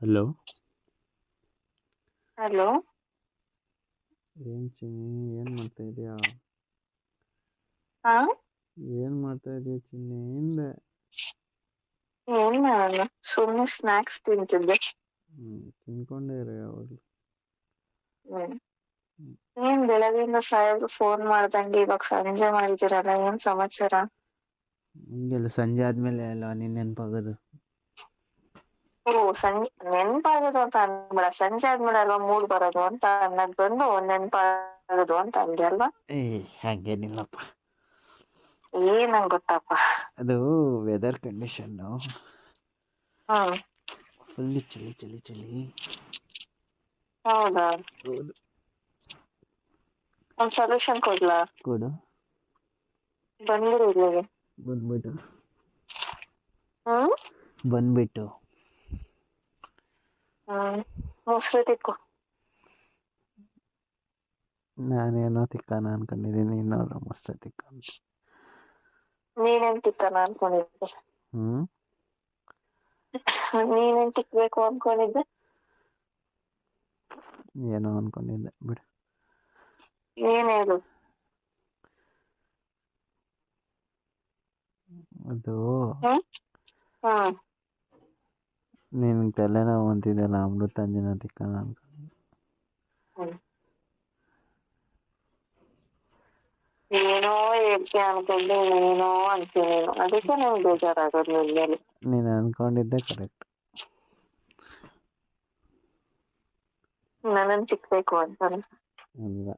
Hello. Hello. ಏನ್ ಚಿನ್ನಿ, ಏನ್ ಮಾಡ್ತಾ ಇದೀಯಾ? ಹಾ, ಏನ್ ಮಾಡ್ತಾ ಇದೀಯ ಚಿನ್ನಿ ಹಿಂದೆ? ಏನ್ ಮಾಡೋಣ, ಸುಮ್ನೆ ಸ್ನಾಕ್ಸ್ ತಿಂತಿದ್ದೆ. ತಿನ್ಕೊಂಡೇ ಇರು ಯಾವಾಗ್ಲೂ. ಹ್ಮ್ ಏನ್ ಬೆಳಗ್ಗೆಯಿಂದ ಸಾಹೇಬ್ರು ಫೋನ್ ಮಾಡ್ದಂಗೆ ಇವಾಗ ಸಂಜೆ ಮಾಡಿದಿರಲ್ಲ, ಏನ್ ಸಮಾಚಾರ? ಹಿಂಗೆಲ್ಲ ಸಂಜೆ ಆದ್ಮೇಲೆ ಅಲ್ಲ ನಿನ್ ನೆನ್ಪಾಗೋದು. ಓ, ಸಂಜೆ ನೆನ್ಪಾಗೋದು ಅಂತ ಅನ್ಬೇಡ, ಸಂಜೆ ಆದ್ಮೇಲೆ ಅಲ್ವಾ ಮೂಡ್ ಬರೋದು ಅಂತ ಅನ್ನಕ್ ಬಂದು ನೆನ್ಪಾಗೋದು ಅಂತ ಅಂದೆ ಅಲ್ವಾ? ಹಾಗೇನಿಲ್ಲಪ್ಪ, ಏನಂಗ್ ಗೊತ್ತಪ್ಪ. ಅದು ವೆದರ್ ಕಂಡೀಷನ್. ಹ್ಮ್ ಫುಲ್ ಚಳಿ ಚಳಿ ಚಳಿ. ಹೌದಾ? ಹೌದು. ಒಂದ್ ಸೊಲ್ಯೂಷನ್ ಕೊಡ್ಲಾ? ಕೊಡು. ಬಂದ್ಬಿಡು ಇಲ್ಲಿಗೆ. ಬಂದ್ಬಿಟ್ಟು ಹ್ಮ್ ಬಂದ್ಬಿಟ್ಟು ಮೊಸರು ತಿಕ್ಕು. ನಾನೇನೋ ತಿಕ್ಕಾನ ಅನ್ಕೊಂಡಿದೀನಿ, ಇನ್ನೋರು ಮೊಸರು ತಿಕ್ಕ ಅಂತ. ನೀನೇನ್ ತಿಕ್ಕಾನ ಅನ್ಕೊಂಡಿದ್ದೆ? ನೀನೇನ್ ತಿಕ್ಬೇಕು ಅನ್ಕೊಂಡಿದ್ದೆ? ಏನೋ ಅನ್ಕೊಂಡಿದ್ದೆ ಬಿಡು. ಏನ್ ಹೇಳು? ಅದು ಹ್ಮ್ ಹ್ಮ್ ನಿನ್ ತಲೆನೋವು ಅಂತಿದ್ದಲ್ಲ, ಅಮೃತಾಂಜನ ತಿಕ್ಕಾನ ಅನ್ಕೊಂಡಿದ್ದೆ. ಹ್ಮ್ ಏನೋ ಹೇಳ್ತೀಯ ಅನ್ಕೊಂಡೆ, ಏನೋ ಅಂತೀನಿ ನೀನು, ಅದಕ್ಕೆ ನಂಗೆ ಬೇಜಾರಾಗೋದು ನಿನ್ ಮೇಲೆ. ನೀನು ಅನ್ಕೊಂಡಿದ್ದೆ ಕರೆಕ್ಟ್. ನನ್ನನ್ ತಿಕ್ಬೇಕು ಅಂತಾನ? ಅಲ್ಲ,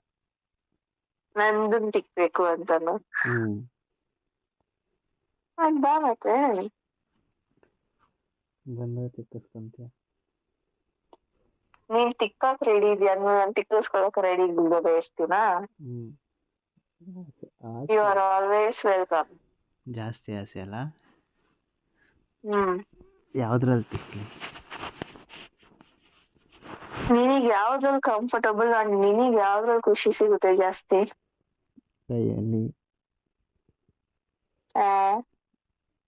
ನಂದನ್ ತಿಕ್ಬೇಕು ಅಂತಾನ? ಬಾ ಮತ್ತೆ. ಬಂದ್ರೆ ತಿಕ್ಕಿಸ್ಕೊಂತೀಯ? ನೀನ್ ತಿಕ್ಕಾಕ್ ರೆಡಿ ಇದೆಯಾ? ನಾನ್ ತಿಕ್ಕಿಸ್ಕೊಳಕ್ ರೆಡಿ ಇಲ್ದೇ ಎಷ್ಟಿನ? You are always welcome. ಜಾಸ್ತಿ ಆಸೆ ಅಲ್ಲ? ಹ್ಮ್ ಯಾವ್ದ್ರಲ್ಲಿ ತಿಕ್ಲಿ? ನಿನಗ್ ಯಾವ್ದ್ರಲ್ಲಿ ಕಂಫರ್ಟಬಲ್ ಅಂಡ್ ನಿನಗ್ ಯಾವ್ದ್ರಲ್ಲಿ ಖುಷಿ ಸಿಗುತ್ತೆ ಜಾಸ್ತಿ? ಕೈಯಲ್ಲಿ.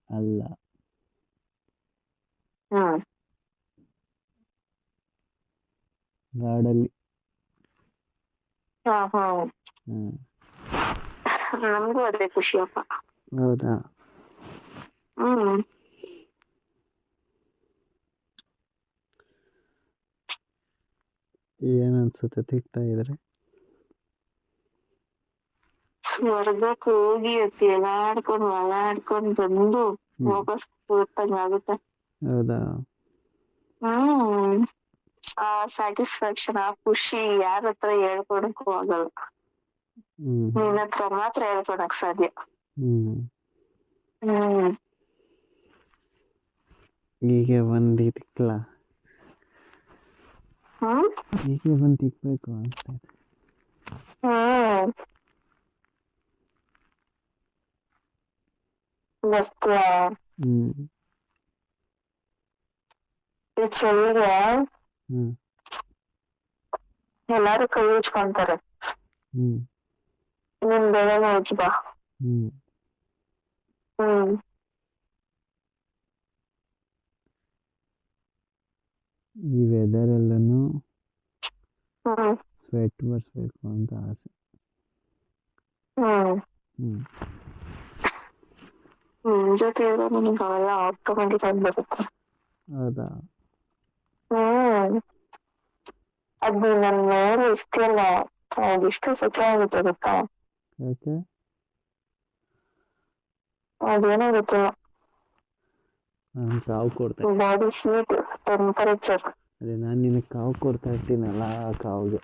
ಅಲ್ಲ. ಗಾಡಲ್ಲಿ. ನಮಗೂ ಅದೇ ಖುಷಿಯಪ್ಪ. ಹೌದಾ? ಏನ್ ಅನ್ಸುತ್ತೆ ತಿಕ್ತಾ ಇದ್ರೆ? ಸ್ವರ್ಗಕ್ಕೆ ಹೋಗಿ ತೇಲಾಡ್ಕೊಂಡು ಓಡಾಡ್ಕೊಂಡು ಬಂದು ವಾಪಸ್ ಆಗುತ್ತೆ. ಹೌದಾ? ಆ ಸ್ಯಾಟಿಸ್ಫ್ಯಾಕ್ಷನ್, ಆ ಖುಷಿ ಯಾರ ಹತ್ರ ಹೇಳ್ಕೊಳಕ್ಕೂ ಆಗಲ್ಲ. ನಿನ್ನ ಹತ್ರ ಮಾತ್ರ ಹೇಳ್ಕೊಳಕ್ ಸಾಧ್ಯ. ಹೀಗೆ ಬಂದು ತಿಕ್ಲಾ? ಹೀಗೆ ಬಂದು ತಿಕ್ಬೇಕು ಅನ್ಸ್ತಾ ಇದೆ. ಬರ್ತೀಯಾ? ಈ ಚಳಿಗೆ ಎಲ್ಲಾರು ಕೈ ಉಜ್ಕೊಂತಾರೆ, ನಿನ್ ಬೆಳೆನ ಉಜ್ಜ ಬಾ. ಈ ವೆದರ್ ಎಲ್ಲಾನು ಸ್ವೆಟ್ ಬರ್ಸ್ಬೇಕು ಅಂತ ಆಸೆ. ನಿನ್ ಜೊತೆ ಇರೋ ನಿಮ್ಗೆ ಅವೆಲ್ಲ ಆಟೋಮೆಟಿಕ್ ಆಗಿ ಬರುತ್ತೆ. ಹೌದಾ? ಅದ್ ನನ್ ಮೇಲೆ ಇಷ್ಟೆಲ್ಲ ಎಷ್ಟು ಸತ್ಯ ಆಗುತ್ತೆ ಗೊತ್ತಾ? ಯಾಕೆ? ಅದೇನೋ ಗೊತ್ತಿಲ್ಲ, ನಾನು ಕಾವು ಕೊಡ್ತಾ ಬಾಡಿ ಹೀಟ್, ಟೆಂಪರೇಚರ್. ಅದೇ ನಾನು ನಿನಗೆ ಕಾವು ಕೊಡ್ತಾ ಇರ್ತೀನಲ್ಲ, ಆ ಕಾವಿಗೆ.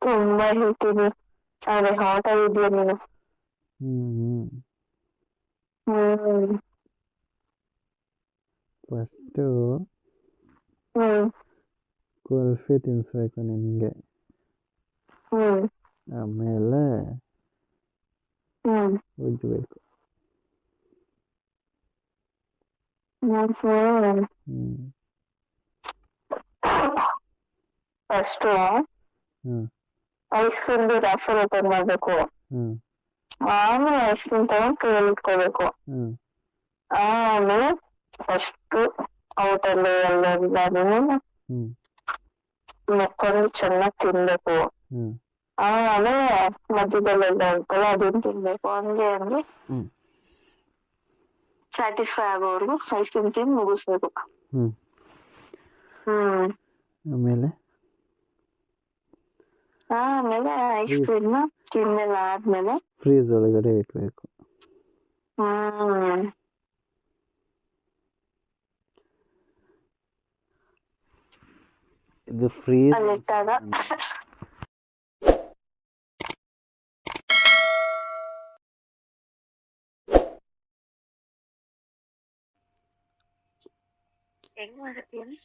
ತುಂಬಾ ಹೇಳ್ತೀನಿ, ಅದೇ ಹಾಟ್ ಆಗಿದ್ಯಾ ನೀನು. ಫಸ್ಟು ಕುಲ್ಫಿ ತಿನ್ನಿಸ್ಬೇಕು ನಿನಗೆ, ಆಮೇಲೆ ಉಜ್ಜಬೇಕು. First ice cream Rafael open ಮಾಡ್ಬೇಕು. ಹ್ಮ್ ಆಮೇಲೆ ಐಸ್ ಕ್ರೀಮ್ ತಗೊಂಡ್ ಕೈಯಲ್ಲಿ ಇಟ್ಕೋಬೇಕು. ಹ್ಮ್ ಆಮೇಲೆ ಫಸ್ಟ್ ಔಟಲ್ಲಿ ಎಲ್ಲರಿಗಾದ್ರೂ ಹ್ಮ್ ಮುಕ್ಕೊಂಡು ಚೆನ್ನಾಗಿ ತಿನ್ಬೇಕು. ಹ್ಮ್ ಆಮೇಲೆ ಮಧ್ಯದಲ್ಲೆಲ್ಲ ಇರ್ತಲ್ಲ ಅದನ್ನ ತಿನ್ಬೇಕು. ಹಂಗೆ ಅಂದ್ರೆ ಹ್ಮ್ ಸ್ಯಾಟಿಸ್ಫೈ ಆಗೋವರೆಗೂ ಐಸ್ ಕ್ರೀಮ್ ತಿಂದು ಮುಗಿಸ್ಬೇಕು. ಹ್ಮ್ ಹ್ಮ್ ಆಮೇಲೆ ಆಮೇಲೆ ಐಸ್ ಕ್ರೀಮ್ ನ ತಿಂದೆಲ್ಲ ಆದ್ಮೇಲೆ ಫ್ರೀಜ್ ಒಳಗಡೆ ಇಟ್ಬೇಕು. ಹ್ಮ್ ಇದು ಫ್ರೀಜ್ ಅಲ್ಲಿಟ್ಟಾಗ ಹೆಂಗ್ ಮಾಡ್ತೀನಿ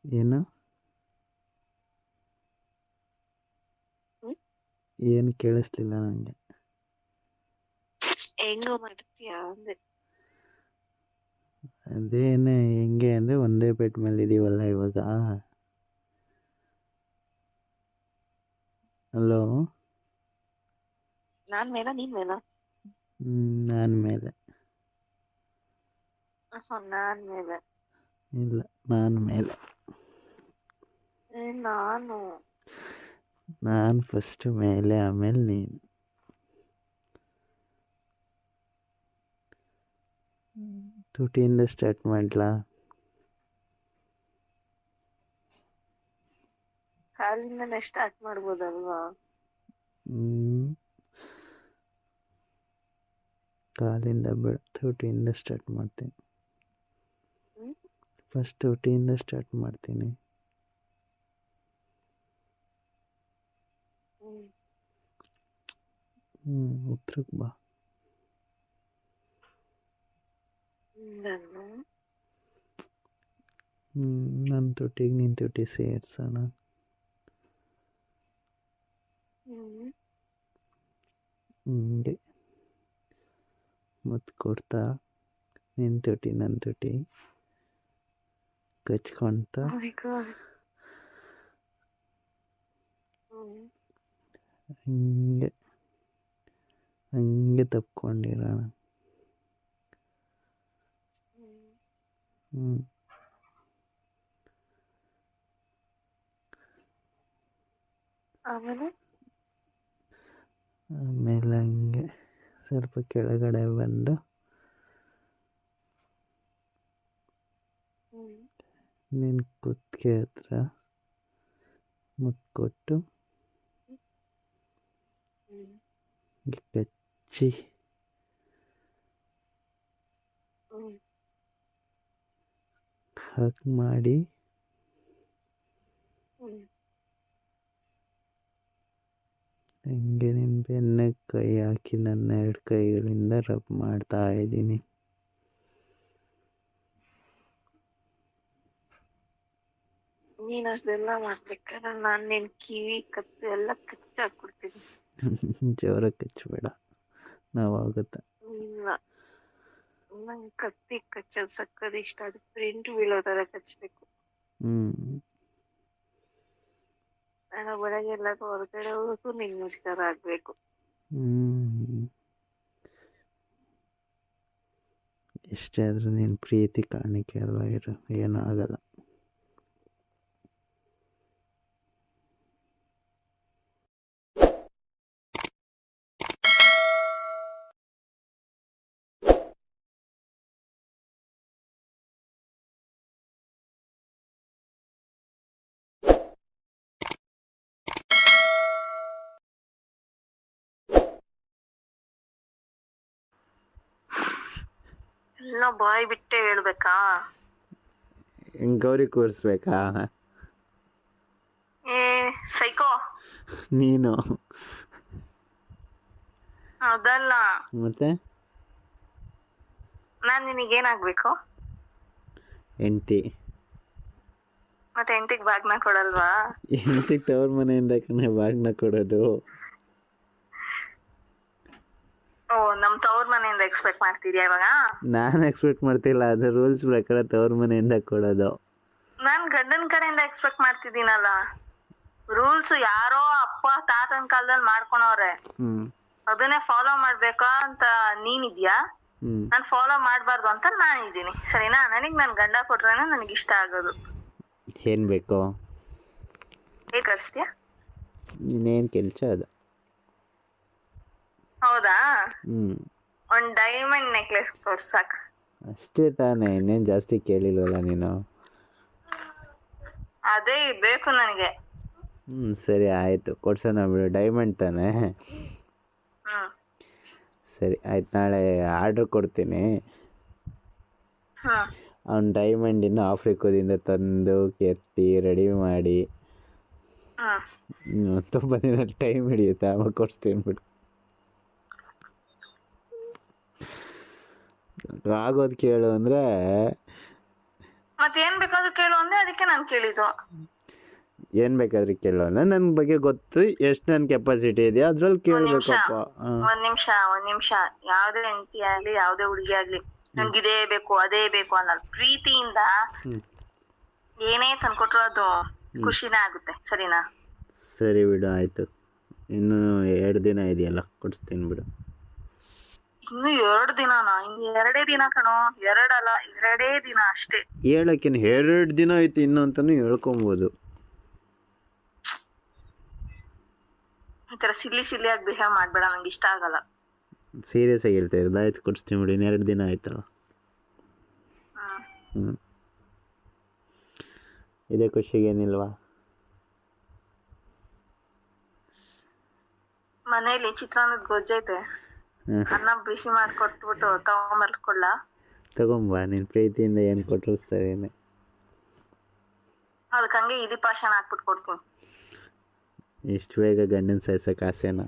ಏನು ಏನು ಕೇಳಿಸ್ಲಿಲ್ಲ ನನಗೆ. ಹೆಂಗ ಮಾಡ್ತೀಯ ಅಂದೆ. ಅದೇನೆ ಹೆಂಗೆ ಅಂದ್ರೆ ಒಂದೇ ಬೆಡ್ ಮೇಲೆ ಇದೀವಲ್ಲ ಇವಾಗ. ಹಲೋ ನಾನ್ ಮೇಲ ನೀನ್ ಮೇಲ? ನಾನ್ ಮೇಲೆ. ನಾನ್ ಮೇಲೆ. ಇಲ್ಲ ನಾನು ಮೇಲೆ. ನಾನು ಫಸ್ಟ್ ಮೇಲೆ ಆಮೇಲೆ ನೀನು. ತುಟಿಯಿಂದ ಸ್ಟಾರ್ಟ್ ಮಾಡ್ಲಾ? ಕಾಲಿಂದನೇ ಸ್ಟಾರ್ಟ್ ಮಾಡ್ಬೋದಲ್ವಾ? ಕಾಲಿಂದ ಬೇಡ, ತುಟಿಯಿಂದ ಸ್ಟಾರ್ಟ್ ಮಾಡ್ತೀನಿ. ಫಸ್ಟ್ ತುಟಿಯಿಂದ ಸ್ಟಾರ್ಟ್ ಮಾಡ್ತೀನಿ. ಉತ್ತರಕ್ಕೆ ಬಾ. ನನ್ನ ತುಟಿಗೆ ನಿನ್ನ ತುಟಿ ಸೇರ್ಸೋಣ. ಹಿಂಗೆ ಮುತ್ತು ಕೊಡ್ತಾ ನಿನ್ನ ತುಟಿ ನನ್ನ ತುಟಿ ಕಚ್ಕೊಳ್ತಾ ಹಂಗೆ ಹಂಗೆ ತಪ್ಕೊಂಡಿರೋಣ. ಆಮೇಲೆ ಹಂಗೆ ಸ್ವಲ್ಪ ಕೆಳಗಡೆ ಬಂದು ನಿನ್ನ ಕುತ್ತಿಗೆ ಹತ್ರ ಮುತ್ತು ಕೊಟ್ಟು ಕಚ್ಚಿ ಹಗ್ ಮಾಡಿ ಹಂಗೆ ನಿನ್ನ ಬೆನ್ನಗೆ ಕೈ ಹಾಕಿ ನನ್ನ 2 ಕೈಗಳಿಂದ ರಬ್ ಮಾಡ್ತಾ ಇದ್ದೀನಿ. ನೀನ್ ಅಷ್ಟೆಲ್ಲ ಮಾಡ್ಬೇಕಾದ್ರೆ ನಾನ್ ನಿನ್ ಕಿವಿ ಕತ್ತು ಎಲ್ಲ ಕಚ್ಚಾಕ್ಬಿಡ್ತೀನಿ. ಜೋರಾಗಿ ಕಚ್ಚಬೇಡ, ನೋವಾಗುತ್ತೆ. ಇಲ್ಲ ನಂಗೆ ಕತ್ತಿ ಕಚ್ಚೋದು ಸಕ್ಕತ್ ಇಷ್ಟ. ಅದು ಪ್ರಿಂಟ್ ಬೀಳೋ ತರ ಕಚ್ಬೇಕು. ನಾನು ಬೆಳಗ್ಗೆ ಎಲ್ಲ ಹೊರಗಡೆ ಹೋಗೋಕ್ಕೂ ನಿಂಗೆ ನಮಸ್ಕಾರ ಆಗ್ಬೇಕು. ಎಷ್ಟೇ ಆದ್ರೂ ನೀನು ಪ್ರೀತಿ ಕಾಣಿಕೆ ಅಲ್ವಾ, ಇರು, ಏನೂ ಆಗಲ್ಲ. ಎಲ್ಲ ಬಾಯ್ ಬಿಟ್ಟೆ ಹೇಳ್ಬೇಕಾ? ಗೌರಿ ಕೂರಿಸ್ಬೇಕಾ? ಸೈಕೋ ನೀನು ಅದಲ್ಲ. ಮತ್ತೆ ನಾನ್ ನಿನಗೇನಾಗ್ಬೇಕು? ಹೆಂಡತಿ. ಮತ್ತೆ ಹೆಂಡತಿಗೆ ಬಾಗ್ನ ಕೊಡಲ್ವಾ? ಹೆಂಡತಿಗೆ ತವ್ರ ಮನೆಯಿಂದ ಕಣೆ ಬಾಗ್ನ ಕೊಡೋದು. ನಮ್ ತವ್ರ ಮನೆಯಿಂದ ಎಕ್ಸ್ಪೆಕ್ಟ್ ಮಾಡ್ತಿದ್ಯಾ ಇವಾಗ? ನಾನು ಎಕ್ಸ್ಪೆಕ್ಟ್ ಮಾಡ್ತಿಲ್ಲ, ಅದು ರೂಲ್ಸ್ ಪ್ರಕಾರ ತವ್ರ ಮನೆಯಿಂದ ಕೊಡೋದು. ನಾನ್ ಗಂಡನ್ ಕಡೆಯಿಂದ ಎಕ್ಸ್ಪೆಕ್ಟ್ ಮಾಡ್ತಿದ್ದೀನಲ್ಲ. ರೂಲ್ಸ್ ಯಾರೋ ಅಪ್ಪ ತಾತನ ಕಾಲದಲ್ಲಿ ಮಾಡ್ಕೊಳವ್ರೆ, ಹ್ಮ್ ಅದನ್ನೇ ಫಾಲೋ ಮಾಡ್ಬೇಕಾ ಅಂತ ನೀನಿದ್ಯಾ? ಹ್ಮ್ ನಾನ್ ಫಾಲೋ ಮಾಡ್ಬಾರ್ದು ಅಂತ ನಾನಿದ್ದೀನಿ, ಸರಿನಾ? ನನಗ್ ನನ್ ಗಂಡ ಕೊಟ್ರೇನೆ ನನಗೆ ಇಷ್ಟ ಆಗೋದು. ಏನ್ ಬೇಕೋ ಹೇಗ್ ಕಳಿಸ್ತೀಯ? ಇನ್ನೇನ್ ಕೆಲ್ಸ ಅದು. ಹೌದಾ? ಹ್ಮ್ ಒಂದ್ ಡೈಮಂಡ್ ನೆಕ್ಲೆಸ್ ಕೊಡ್ಸ್ ಸಾಕ್. ಅಷ್ಟೇ ತಾನೇ, ಇನ್ನೇನ್ ಜಾಸ್ತಿ ಕೇಳಿಲ್ವಲ್ಲ ನೀನು. ಅದೇ ಬೇಕು ನನಗೆ. ಸರಿ ಆಯ್ತು, ಕೊಡ್ಸೋಣ ಬಿಡು. ಡೈಮಂಡ್ ತಾನೇ? ಹ್ಮ್ ಸರಿ ಆಯ್ತು, ನಾಳೆ ಆರ್ಡರ್ ಕೊಡ್ತೀನಿ. ಹ್ಮ್ ಅವ್ನು ಡೈಮಂಡಿನ ಆಫ್ರಿಕಾದಿಂದ ತಂದು ಕೆತ್ತಿ ರೆಡಿ ಮಾಡಿ ತುಂಬ ದಿನ ಟೈಮ್ ಹಿಡಿಯುತ್ತೆ, ಆವಾಗ ಕೊಡಿಸ್ತೀನಿ ಬಿಡು. ಆಗೋದು ಕೇಳು ಅಂದರೆ ಮತ್ತೇನ್ ಬೇಕಾದ್ರೂ ಕೇಳು ಅಂದ್ರೆ ಅದಕ್ಕೆ ನಾನು ಕೇಳಿದ್ದು. ಏನು ಬೇಕಾದ್ರೂ ಕೇಳು ಅಂದ್ರೆ ನನ್ನ ಬಗ್ಗೆ ಗೊತ್ತು, ಎಷ್ಟು ನನ್ನ ಕೆಪಾಸಿಟಿ ಇದೆಯಾ ಅದ್ರಲ್ಲಿ ಕೇಳಬೇಕಪ್ಪ. ಒಂದ್ ನಿಮಿಷ ಯಾವ್ದೇ ಹೆಂಡತಿ ಆಗ್ಲಿ ಯಾವ್ದೇ ಹುಡುಗಿ ಆಗ್ಲಿ ನನ್ಗಿದೇ ಬೇಕು ಅದೇ ಬೇಕು ಅನ್ನೋದು ಪ್ರೀತಿಯಿಂದ ಏನೇ ತಂದ್ಕೊಟ್ರು ಅದು ಖುಷಿನೇ ಆಗುತ್ತೆ, ಸರಿನಾ? ಸರಿ ಬಿಡು ಆಯ್ತು, ಇನ್ನು 2 ದಿನ ಇದೆಯಲ್ಲ, ಕೊಡಿಸ್ತೀನಿ ಬಿಡು. ಇನ್ನು 2 ದಿನನಾ? ಇನ್ನು 2 ದಿನ ಕಣೋ, 2 ಅಲ್ಲ 2 ದಿನ ಅಷ್ಟೇ. ಹೇಳಕ್ಕೇನು 2 ದಿನ ಆಯ್ತು ಇನ್ನು ಅಂತಾನು ಹೇಳ್ಕೊಬೋದು. ಈ ತರ ಸಿಲ್ಲಿಯಾಗಿ ಬಿಹೇವ್ ಮಾಡ್ಬೇಡ, ನಂಗೆ ಇಷ್ಟ ಆಗಲ್ಲ. ಸೀರಿಯಸ್ ಆಗಿ ಹೇಳ್ತಾ ಇರೋದು. ಆಯ್ತು ಕೊಡಿಸ್ತೀನಿ ಬಿಡಿ, ಇನ್ನು 2 ದಿನ ಆಯ್ತಲ್ಲ. ಇದೇ ಖುಷಿಗೇನಿಲ್ವಾ? ಮನೇಲಿ ಚಿತ್ರಾನ್ನದ ಗೊಜ್ಜೈತೆ, ಅನ್ನ ಬಿಸಿ ಮಾಡ್ಕೊಟ್ಬಿಟ್ಟು ತಗೊಂಬರ್ಕೊಡ್ಲಾ? ತಗೊಂಬ, ನಿನ್ನ ಪ್ರೀತಿಯಿಂದ ಏನು ಕೊಟ್ಟರು ಸರಿನೇ. ಅದಕ್ಕೆ ಹಂಗೆ ಇಲಿ ಪಾಷಾಣ ಹಾಕ್ಬಿಟ್ಟು ಕೊಡ್ತೀನಿ. ಇಷ್ಟು ಬೇಗ ಗಂಡನ ಸಾಯ್ಸಕ್ಕೆ ಆಸೆನಾ?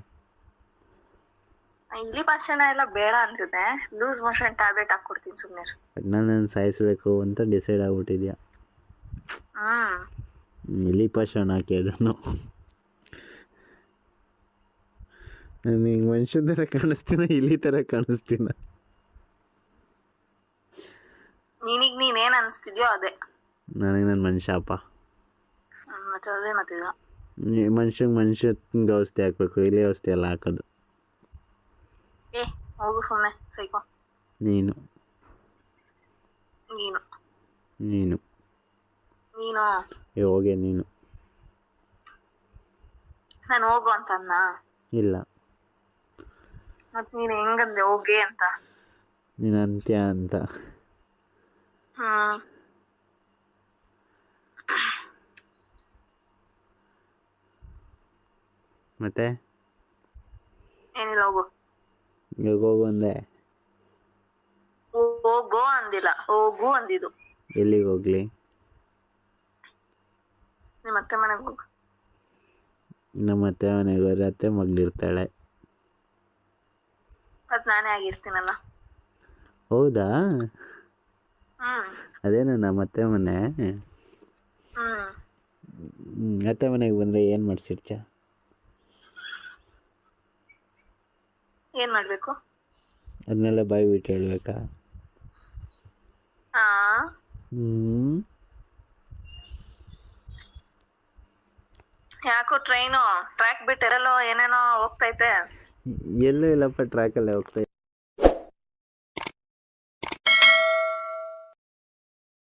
ಇಲಿ ಪಾಷಾಣ ಎಲ್ಲ ಬೇಡ ಅನ್ಸುತ್ತೆ, ಲೂಸ್ ಮೋಷನ್ ಟ್ಯಾಬ್ಲೆಟ್ ಹಾಕ್ಕೊಡ್ತೀನಿ ಸುಮ್ಮನೆ. ನಾನು ಸಾಯಿಸ್ಬೇಕು ಅಂತ ಡಿಸೈಡ್ ಆಗ್ಬಿಟ್ಟಿದ್ಯಾ? ಇಲಿ ಪಾಷಾಣ ಹಾಕಿ ಅದನ್ನು. ನಾನು ಹಿಂಗೆ ಮನುಷ್ಯನ ಥರ ಕಾಣಿಸ್ತೀನ, ಇಲಿ ಥರ ಕಾಣಿಸ್ತೀನ? ನೀನೇನ್ ಅನಿಸ್ತಿದ್ಯೋ ಅದೇ. ನನಗೆ ನನ್ನ ಮನುಷ್ಯಪ್ಪ. ಮತ್ತೆ ಅದೇ ಮತ್ತಿದ ಮನುಷ್ಯಂಗೆ ಔಷಧಿ ಹಾಕ್ಬೇಕು, ಇಲಿ ಔಷಧಿ ಎಲ್ಲ ಹಾಕೋದು. ಹೋಗು ಸುಮ್ಮನೆ ಸೈಕೋ. ನೀನು ನೀನು ನೀನು ನೀನು ಹೋಗೆ ನೀನು. ನಾನು ಹೋಗು ಅಂತ ಅನ್ನ? ಇಲ್ಲ. ಮತ್ ನೀನ್ ಹೆಂಗಂದೆ ಹೋಗಿ ಅಂತ? ನೀನು ಅಂತ್ಯ ಅಂತ. ಮತ್ತೆ ಏನಿಲ್ಲ, ಹೋಗು. ಇವಾಗ ಹೋಗು ಅಂದೆ. ಹೋಗೋ ಅಂದಿಲ್ಲ, ಹೋಗು ಅಂದಿದ್ದು. ಎಲ್ಲಿಗೆ ಹೋಗ್ಲಿ? ನಿಮ್ಮ ಅತ್ತೆ ಮನೆಗೆ ಹೋಗು. ನಮ್ಮ ಅತ್ತೆ ಮನೆಗೆ ಹೋದ್ರೆ ಅತ್ತೆ ಮಗಳಿರ್ತಾಳೆ. ಮತ್ ನಾನೇ ಆಗಿರ್ತೀನಲ್ಲ. ಹೌದಾ? ಅದೇನ ನಮ್ಮ ಅತ್ತೆ ಮನೆ. ಅತ್ತೆ ಮನೆಗೆ ಬಂದ್ರೆ ಏನ್ ಮಾಡ್ಸಿರ್ತೀಯ? ಏನ್ ಮಾಡ್ಬೇಕು? ಅದನ್ನೆಲ್ಲ ಬಾಯಿ ಬಿಟ್ಟು ಹೇಳ್ಬೇಕಾ? ಯಾಕೋ ಟ್ರೈಕ್ ಬಿಟ್ಟು ಎಲ್ಲೋ ಏನೇನೋ ಹೋಗ್ತೈತೆ. ಎಲ್ಲೂ ಇಲ್ಲಪ್ಪ, ಟ್ರ್ಯಾಕಲ್ಲೇ ಹೋಗ್ತಾ